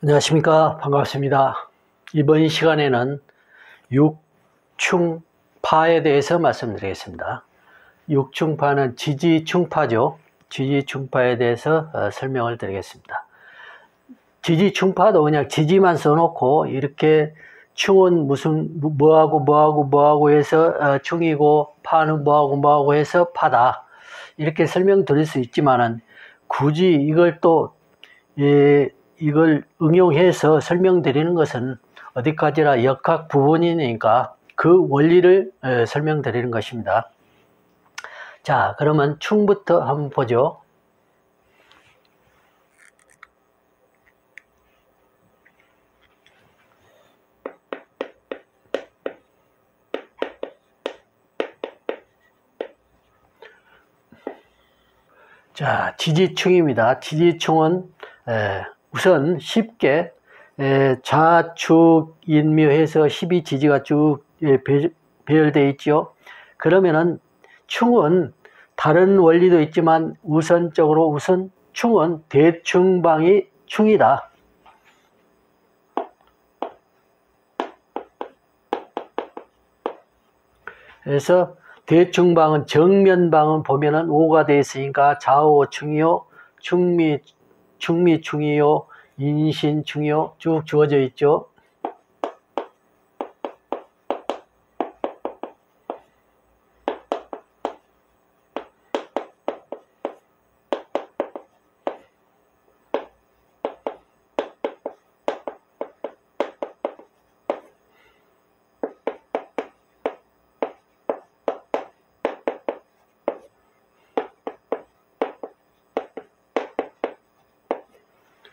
안녕하십니까. 반갑습니다. 이번 시간에는 육충파에 대해서 말씀드리겠습니다. 육충파는 지지충파죠. 지지충파에 대해서 설명을 드리겠습니다. 지지충파도 그냥 지지만 써놓고 이렇게 충은 무슨 뭐하고 해서 충이고 파는 뭐하고 해서 파다 이렇게 설명드릴 수 있지만은 굳이 이걸 또 이걸 응용해서 설명드리는 것은 어디까지나 역학 부분이니까 그 원리를 설명드리는 것입니다. 자, 그러면 충부터 한번 보죠. 자, 지지충입니다. 지지충은 우선 쉽게 좌축인묘해서 12지지가 쭉 배열되어 있죠. 그러면은 충은 다른 원리도 있지만 우선 충은 대충방이 충이다. 그래서 대충방은 정면방은 보면은 5가 되어 있으니까 좌오충이요, 충미충이요, 인신충이요 쭉 주어져 있죠.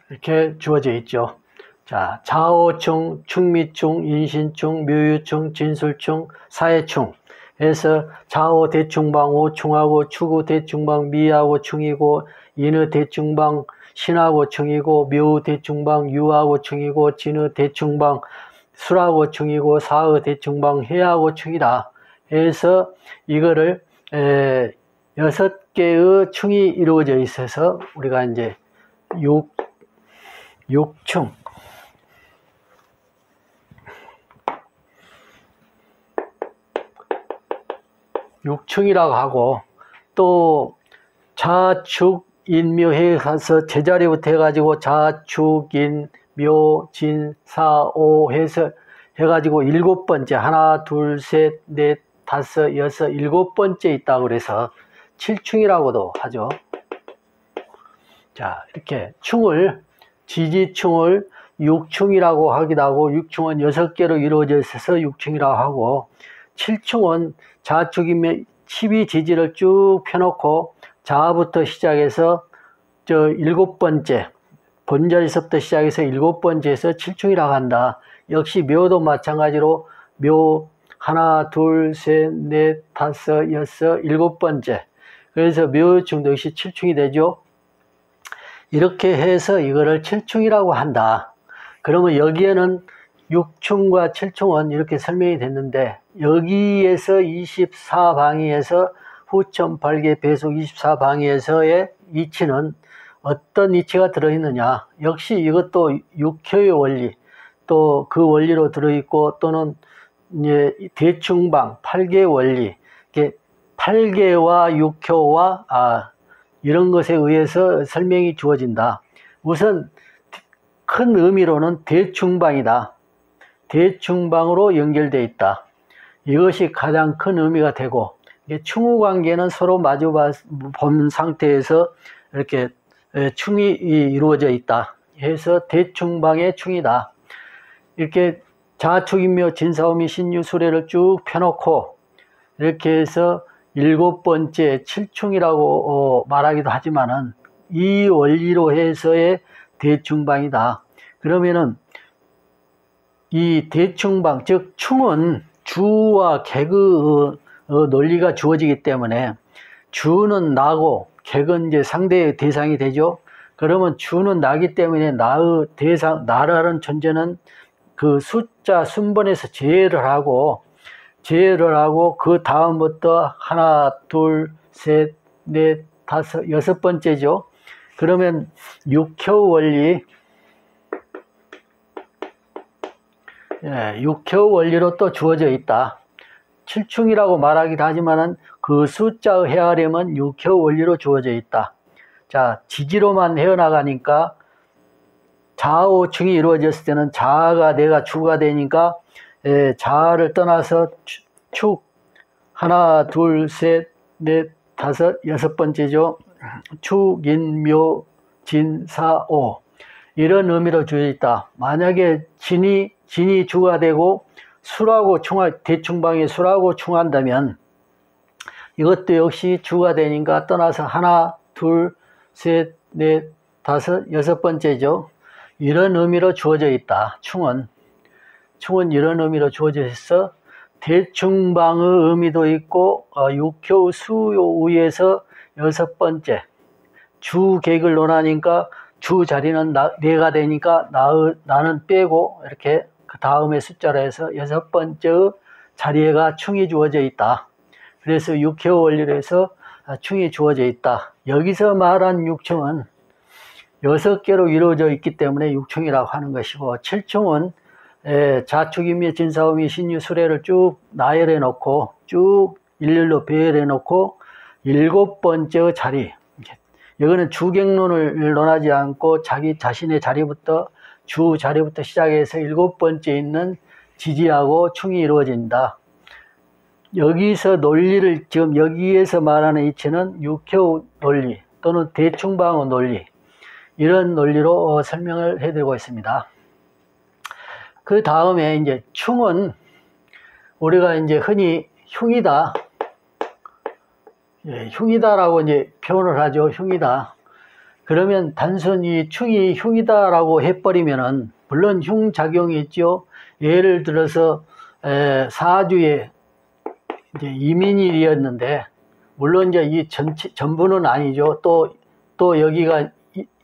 이렇게 주어져 있죠. 자, 좌오충, 충미충, 인신충, 묘유충, 진술충, 사해충 해서 좌오 대충방 오충하고 추구 대충방 미하고 충이고 인의 대충방 신하고 충이고 묘 대충방 유하고 충이고 진의 대충방 술하고 충이고 사의 대충방 해하고 충이다. 해서 이거를 6개의 충이 이루어져 있어서 우리가 이제 육충이라고 하고, 또 좌축인묘해 가서 제자리부터 해가지고 좌축인묘진사오 해서 해가지고 7번째 하나 둘셋넷 다섯 여섯 7번째 있다고 그래서 7충이라고도 하죠. 자, 이렇게 지지충을 육충이라고 하기도 하고, 육충은 6개로 이루어져 있어서 육충이라고 하고, 7충은 좌축이면 12지지를 쭉 펴놓고 좌부터 시작해서 7번째 본자리서부터 시작해서 7번째에서 7충이라고 한다. 역시 묘도 마찬가지로 묘 하나 둘셋넷 다섯 여섯 7번째, 그래서 묘충도 역시 7충이 되죠. 이렇게 해서 이거를 7충이라고 한다. 그러면 여기에는 6충과 7충은 이렇게 설명이 됐는데, 여기에서 24방위에서 후천 8개 배속 24방위에서의 이치는 어떤 이치가 들어있느냐. 역시 이것도 육효의 원리, 또 그 원리로 들어있고, 또는 이제 대충방 8개 원리, 8개와 육효와 이런 것에 의해서 설명이 주어진다. 우선 큰 의미로는 대충방이다. 대충방으로 연결되어 있다. 이것이 가장 큰 의미가 되고, 충후관계는 서로 마주 본 상태에서 이렇게 충이 이루어져 있다. 해서 대충방의 충이다. 이렇게 좌축인묘 진사오미 신유 수레를 쭉 펴놓고 이렇게 해서 7번째 7충이라고 말하기도 하지만은 이 원리로 해서의 대충방이다. 그러면은 이 대충방, 즉 충은 주와 객의 논리가 주어지기 때문에 주는 나고 객은 이제 상대의 대상이 되죠. 그러면 주는 나기 때문에 나의 대상, 나라는 존재는 그 숫자 순번에서 제외를 하고 그 다음부터 하나, 둘, 셋, 넷, 다섯, 6번째죠. 그러면 육효 원리, 육효 원리로 또 주어져 있다. 7충이라고 말하기도 하지만은 그 숫자의 헤아림은 육효 원리로 주어져 있다. 자, 지지로만 헤어나가니까 좌우충이 이루어졌을 때는 자아가 내가 주가 되니까 자아를 떠나서 축 하나 둘 셋 넷 다섯 여섯 번째죠. 축 인 묘 진 사 오 이런 의미로 주어져 있다. 만약에 진이 주가 되고 수라고 대충방에 수라고 충한다면 이것도 역시 주가 되니까 떠나서 하나 둘 셋 넷 다섯 여섯 번째죠. 이런 의미로 주어져 있다. 충은 이런 의미로 주어져 있어 대충방의 의미도 있고 육효 수요우에서 여섯 번째 주객을 논하니까 주 자리는 내가 되니까 나는 빼고 이렇게 그 다음에 숫자로 해서 여섯 번째 자리에가 충이 주어져 있다. 그래서 육효 원리로 해서 충이 주어져 있다. 여기서 말한 육충은 6개로 이루어져 있기 때문에 육충이라고 하는 것이고, 7충은 자축이며 진사오미 신유 수레를 쭉 나열해 놓고 쭉 일일로 배열해 놓고 7번째 자리, 이거는 주객론을 논하지 않고 자기 자신의 자리부터 주 자리부터 시작해서 7번째 있는 지지하고 충이 이루어진다. 여기서 논리를 지금 여기에서 말하는 이치는 육효 논리 또는 대충방어 논리, 이런 논리로 설명을 해드리고 있습니다. 그 다음에 이제 충은 우리가 이제 흔히 흉이다, 흉이다라고 이제 표현을 하죠. 흉이다. 그러면 단순히 충이 흉이다라고 해버리면은, 물론 흉 작용이 있죠. 예를 들어서 사주에 이제 이민일이었는데, 물론 이제 이 전부는 아니죠. 또 여기가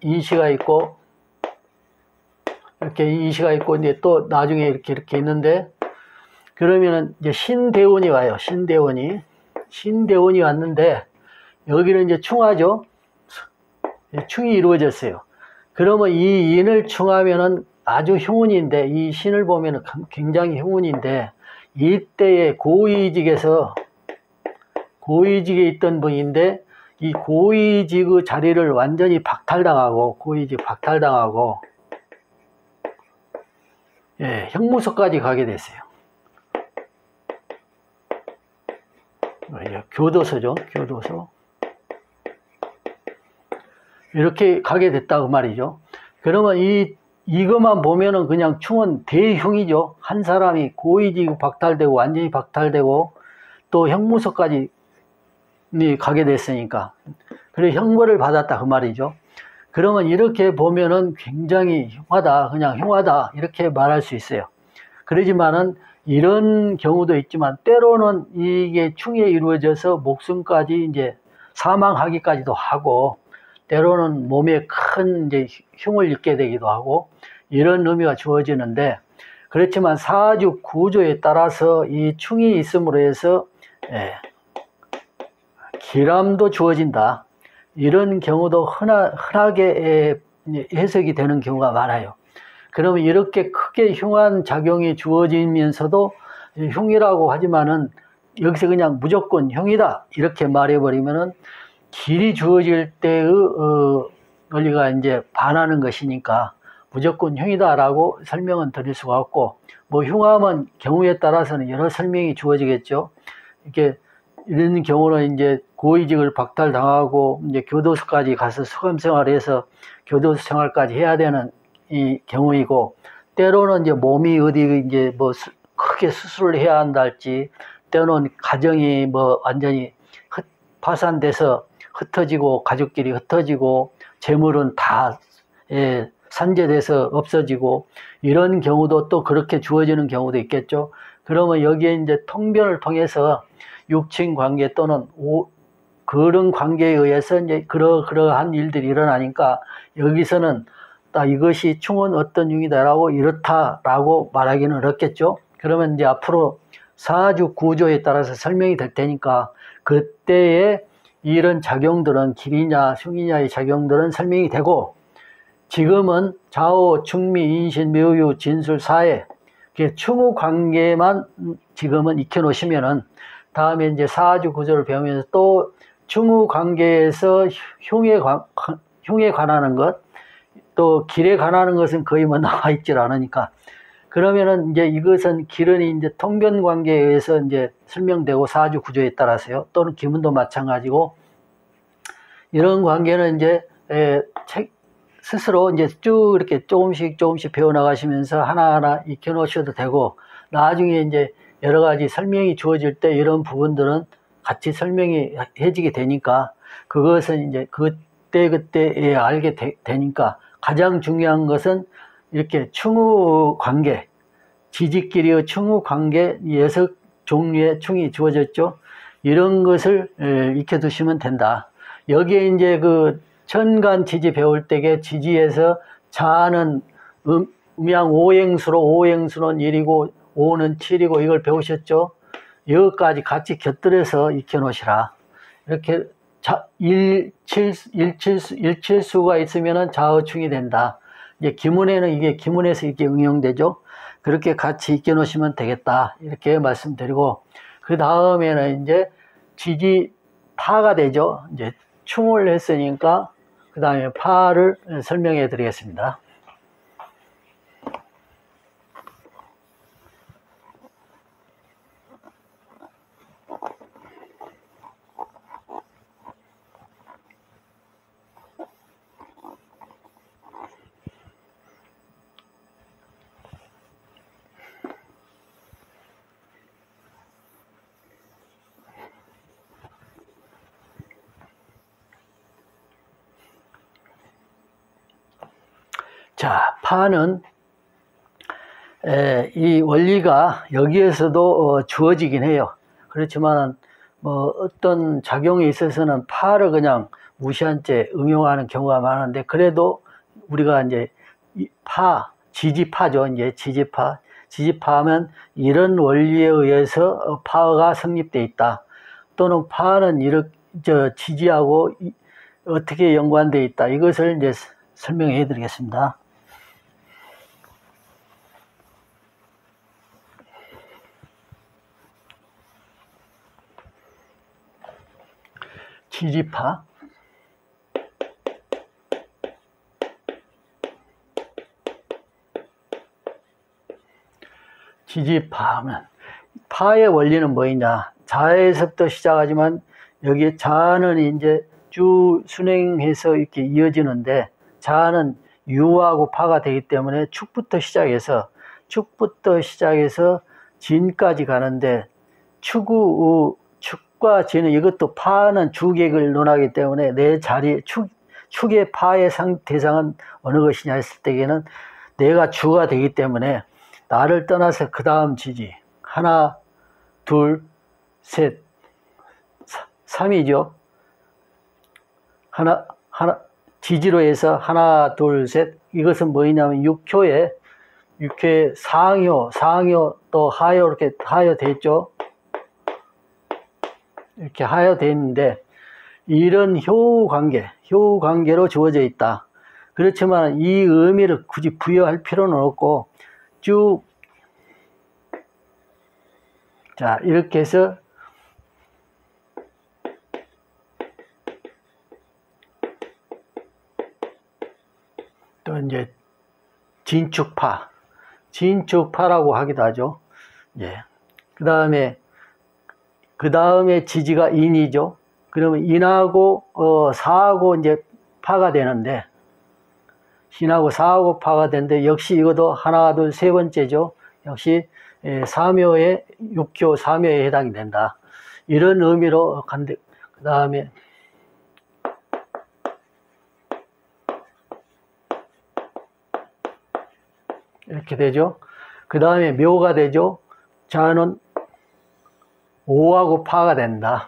인시가 있고, 이렇게 인시가 있고, 이제 또 나중에 이렇게 있는데, 그러면은 이제 신대운이 와요. 신대운이 왔는데, 여기는 이제 충하죠. 충이 이루어졌어요. 그러면 이 인을 충하면은 아주 흉운인데, 이 신을 보면은 굉장히 흉운인데, 이때에 고위직에 있던 분인데, 이 고위직의 자리를 완전히 박탈당하고, 형무소까지 가게 됐어요. 교도소죠, 교도소. 이렇게 가게 됐다고 말이죠. 그러면 이것만 보면은 그냥 충은 대흉이죠. 한 사람이 고위직 박탈되고, 완전히 박탈되고, 또 형무소까지 가게 됐으니까. 그래서 형벌을 받았다 그 말이죠. 그러면 이렇게 보면은 굉장히 흉하다 이렇게 말할 수 있어요. 그러지만은 이런 경우도 있지만, 때로는 이게 충에 이루어져서 목숨까지 이제 사망하기까지도 하고, 때로는 몸에 큰 이제 흉을 입게 되기도 하고, 이런 의미가 주어지는데, 그렇지만 사주 구조에 따라서 이 충이 있음으로 해서 기람도 주어진다. 이런 경우도 흔하게 해석이 되는 경우가 많아요. 그러면 이렇게 크게 흉한 작용이 주어지면서도 흉이라고 하지만은, 여기서 그냥 무조건 흉이다 이렇게 말해버리면은 길이 주어질 때의 논리가 이제 반하는 것이니까 무조건 흉이다라고 설명은 드릴 수가 없고, 뭐 흉함은 경우에 따라서는 여러 설명이 주어지겠죠. 이런 경우는 이제 고위직을 박탈당하고 이제 교도소까지 가서 수감 생활해서 교도소 생활까지 해야 되는 이 경우이고, 때로는 이제 몸이 어디 이제 뭐 크게 수술을 해야 한다 할지, 때로는 가정이 뭐 완전히 파산돼서 흩어지고, 가족끼리 흩어지고, 재물은 다 산재돼서 없어지고, 이런 경우도 또 그렇게 주어지는 경우도 있겠죠. 그러면 여기에 이제 통변을 통해서 육친 관계 또는 그런 관계에 의해서 이제 그러한 일들이 일어나니까, 여기서는 딱 이것이 충은 어떤 흉이다라고 이렇다라고 말하기는 어렵겠죠. 그러면 이제 앞으로 사주 구조에 따라서 설명이 될 테니까, 그때의 이런 작용들은 길이냐 흉이냐의 작용들은 설명이 되고, 지금은 좌우 충미 인신 묘유 진술 사해 충우 관계만 지금은 익혀 놓으시면은 다음에 이제 사주 구조를 배우면서 또 충우 관계에서 흉에 관하는 것, 또 길에 관하는 것은 거의 뭐 나와 있질 않으니까, 그러면은 이제 이것은 길은 이제 통변 관계에 의해서 이제 설명되고 사주 구조에 따라서요. 또는 기문도 마찬가지고, 이런 관계는 이제 스스로 이제 쭉 이렇게 조금씩 배워나가시면서 하나하나 익혀 놓으셔도 되고, 나중에 이제 여러 가지 설명이 주어질 때 이런 부분들은 같이 설명이 해지게 되니까, 그것은 이제 그때 알게 되니까, 가장 중요한 것은 이렇게 충우 관계, 지지끼리의 충우 관계 6종류의 충이 주어졌죠. 이런 것을 익혀두시면 된다. 여기에 이제 그 천간 지지 배울 때에 지지에서 자는 음양 오행수로, 오행수는 1이고 오는 7이고 이걸 배우셨죠. 여기까지 같이 곁들여서 익혀 놓으시라. 이렇게 일칠수가 있으면은 좌우충이 된다. 이제 기문에는 이게 기문에서 이렇게 응용되죠. 그렇게 같이 익혀 놓으시면 되겠다. 이렇게 말씀드리고, 그 다음에는 이제 지지파가 되죠. 이제 충을 했으니까 그 다음에 파를 설명해 드리겠습니다. 자, 파는 이 원리가 여기에서도 주어지긴 해요. 그렇지만 뭐 어떤 작용에 있어서는 파를 그냥 무시한 채 응용하는 경우가 많은데, 그래도 우리가 이제 지지파죠. 이제 지지파하면 이런 원리에 의해서 파가 성립돼 있다. 또는 파는 이렇게 지지하고 어떻게 연관돼 있다. 이것을 이제 설명해 드리겠습니다. 지지파. 지지파하면 파의 원리는 뭐냐? 자에서부터 시작하지만 여기 자는 이제 쭉 순행해서 이렇게 이어지는데, 자는 유하고 파가 되기 때문에 축부터 시작해서 진까지 가는데, 축과 진은 이것도 파는 주객을 논하기 때문에 내 자리 축의 파의 대상은 어느 것이냐 했을 때에는 내가 주가 되기 때문에 나를 떠나서 그 다음 지지 하나 둘 셋 3이죠. 하나 지지로 해서 하나 둘 셋, 이것은 뭐냐면 육효에 상효 또 하효, 이렇게 하효 됐죠. 이렇게 하여 되어 있는데, 이런 효우 관계로 주어져 있다. 그렇지만 이 의미를 굳이 부여할 필요는 없고, 자, 이렇게 해서 또 이제 진축파라고 하기도 하죠. 예. 그 다음에 지지가 인이죠. 그러면 인하고 사하고 이제 파가 되는데, 신하고 사하고 파가 되는데, 역시 이것도 하나 둘 세 번째죠. 역시 사묘의 육효 사묘에 해당이 된다. 이런 의미로 간데, 그 다음에 이렇게 되죠. 그 다음에 묘가 되죠. 자는 오하고 파가 된다.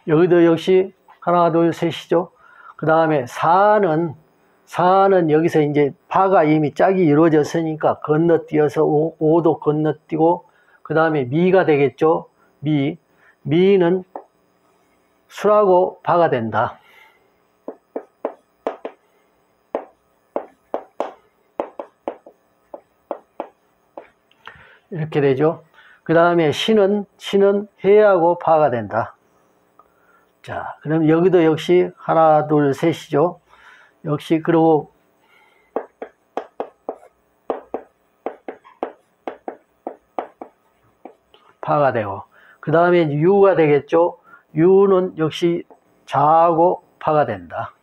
여기도 역시 하나 둘 셋이죠. 그 다음에 사는 여기서 이제 파가 이미 짝이 이루어졌으니까 건너뛰어서 오도 건너뛰고, 그 다음에 미가 되겠죠. 미는 술하고 파가 된다. 이렇게 되죠. 그 다음에 신은 해하고 파가 된다. 자, 그럼 여기도 역시 하나, 둘, 셋이죠. 역시 그리고 파가 되고, 그 다음에 유가 되겠죠. 유는 역시 자하고 파가 된다.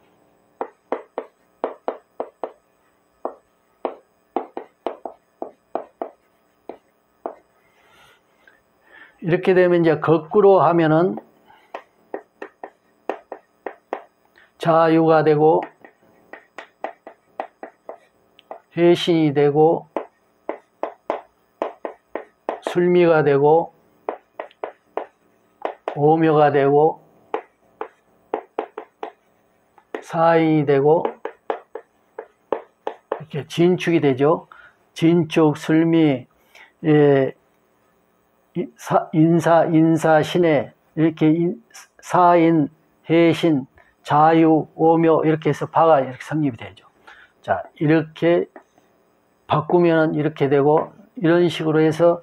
이렇게 되면 이제 거꾸로 하면은 자유가 되고 해신이 되고 술미가 되고 오묘가 되고 사인이 되고 이렇게 진축이 되죠. 진축, 술미, 인사, 신해 이렇게 사인, 해신, 자유, 오묘 이렇게 해서 파가 이렇게 성립이 되죠. 자, 이렇게 바꾸면 이렇게 되고 이런 식으로 해서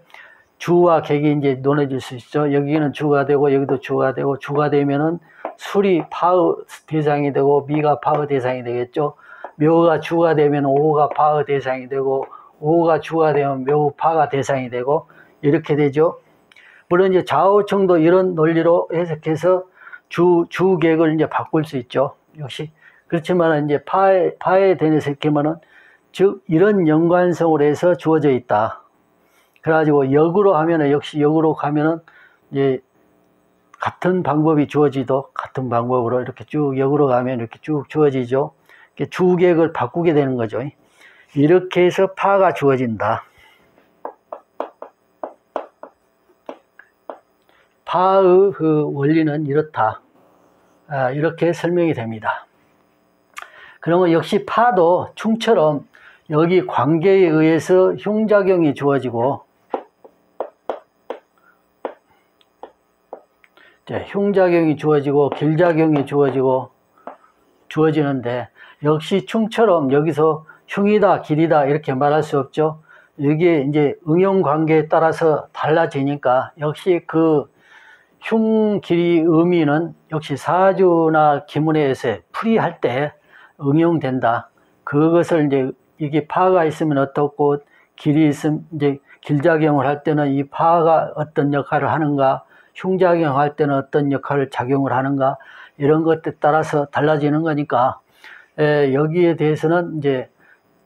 주와 객이 이제 논해질 수 있죠. 여기는 주가 되고 여기도 주가 되고 주가 되면은 술이 파의 대상이 되고 미가 파의 대상이 되겠죠. 묘가 주가 되면 오가 파의 대상이 되고 오가 주가 되면 묘 파가 대상이 되고 이렇게 되죠. 물론 이제 좌우청도 이런 논리로 해석해서 주객을 이제 바꿀 수 있죠. 역시 그렇지만 이제 파에 대해서 이렇게 하면은 즉 이런 연관성으로 해서 주어져 있다. 그래가지고 역으로 하면은 역시 역으로 가면은 이제 같은 방법이 주어지도 같은 방법으로 이렇게 쭉 역으로 가면 이렇게 쭉 주어지죠. 이렇게 주객을 바꾸게 되는 거죠. 이렇게 해서 파가 주어진다. 파의 그 원리는 이렇다. 이렇게 설명이 됩니다. 그러면 역시 파도 충처럼 여기 관계에 의해서 흉작용이 주어지고 흉작용이 주어지고 길작용이 주어지는데 역시 충처럼 여기서 흉이다 길이다 이렇게 말할 수 없죠. 이게 이제 응용 관계에 따라서 달라지니까 역시 그 흉, 길이, 의미는 역시 사주나 기문에서 풀이할 때 응용된다. 그것을 이제 이게 파가 있으면 어떻고 길이 있으면 이제 길작용을 할 때는 이 파가 어떤 역할을 하는가, 흉작용 할 때는 어떤 역할을 작용을 하는가 이런 것에 따라서 달라지는 거니까 여기에 대해서는 이제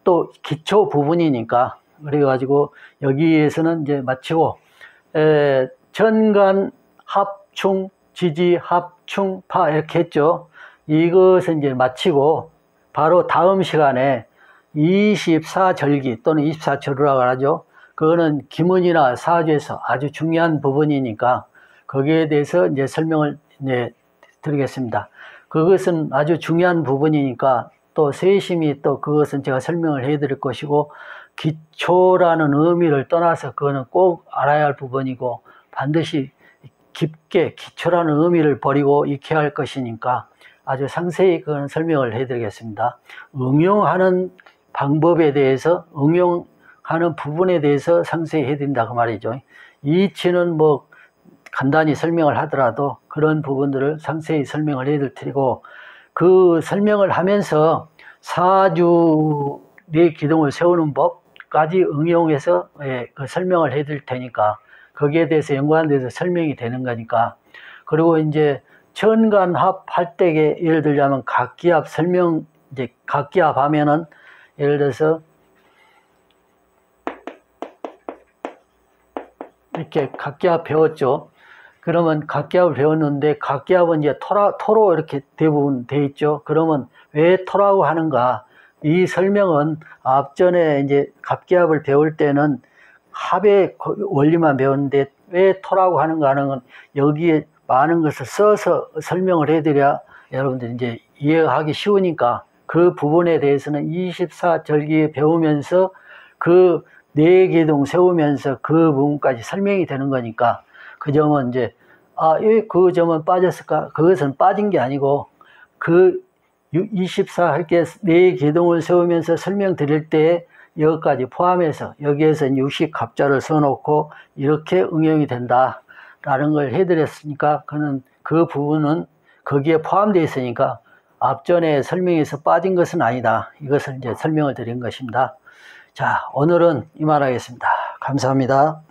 또 기초 부분이니까 그래가지고 여기에서는 이제 마치고 전간 합충, 지지, 합충, 파 이렇게 했죠. 이것은 이제 마치고 바로 다음 시간에 24절기 또는 24절이라고 하죠. 그거는 기문이나 사주에서 아주 중요한 부분이니까 거기에 대해서 이제 설명을 이제 드리겠습니다. 그것은 아주 중요한 부분이니까 또 세심히 또 그것은 제가 설명을 해드릴 것이고 기초라는 의미를 떠나서 그거는 꼭 알아야 할 부분이고 반드시 깊게 기초라는 의미를 버리고 익혀야 할 것이니까 아주 상세히 그건 설명을 해드리겠습니다. 응용하는 방법에 대해서 응용하는 부분에 대해서 상세히 해드린다 그 말이죠. 이치는 뭐 간단히 설명을 하더라도 그런 부분들을 상세히 설명을 해드리고 그 설명을 하면서 사주 내 기둥을 세우는 법까지 응용해서 그 설명을 해드릴 테니까 거기에 대해서 연관돼서 설명이 되는 거니까 그리고 이제 천간합 할 때 예를 들자면 각기합 설명 이제 각기합 하면은 예를 들어서 이렇게 각기합 배웠죠. 그러면 각기합을 배웠는데 각기합은 이제 토로 이렇게 대부분 돼 있죠. 그러면 왜 토라고 하는가? 이 설명은 앞전에 이제 각기합을 배울 때는 합의 원리만 배웠는데 왜 토라고 하는가 하는 건 여기에 많은 것을 써서 설명을 해드려야 여러분들 이제 이해하기 쉬우니까 그 부분에 대해서는 24절기 배우면서 그 네 기둥 세우면서 그 부분까지 설명이 되는 거니까 그 점은 이제 왜 그 점은 빠졌을까? 그것은 빠진 게 아니고 그 24 할게 네 기둥을 세우면서 설명드릴 때 이것까지 포함해서 여기에서 육식 갑자를 써놓고 이렇게 응용이 된다 라는 걸 해드렸으니까 그 부분은 거기에 포함되어 있으니까 앞전에 설명에서 빠진 것은 아니다. 이것을 이제 설명을 드린 것입니다. 자, 오늘은 이만하겠습니다. 감사합니다.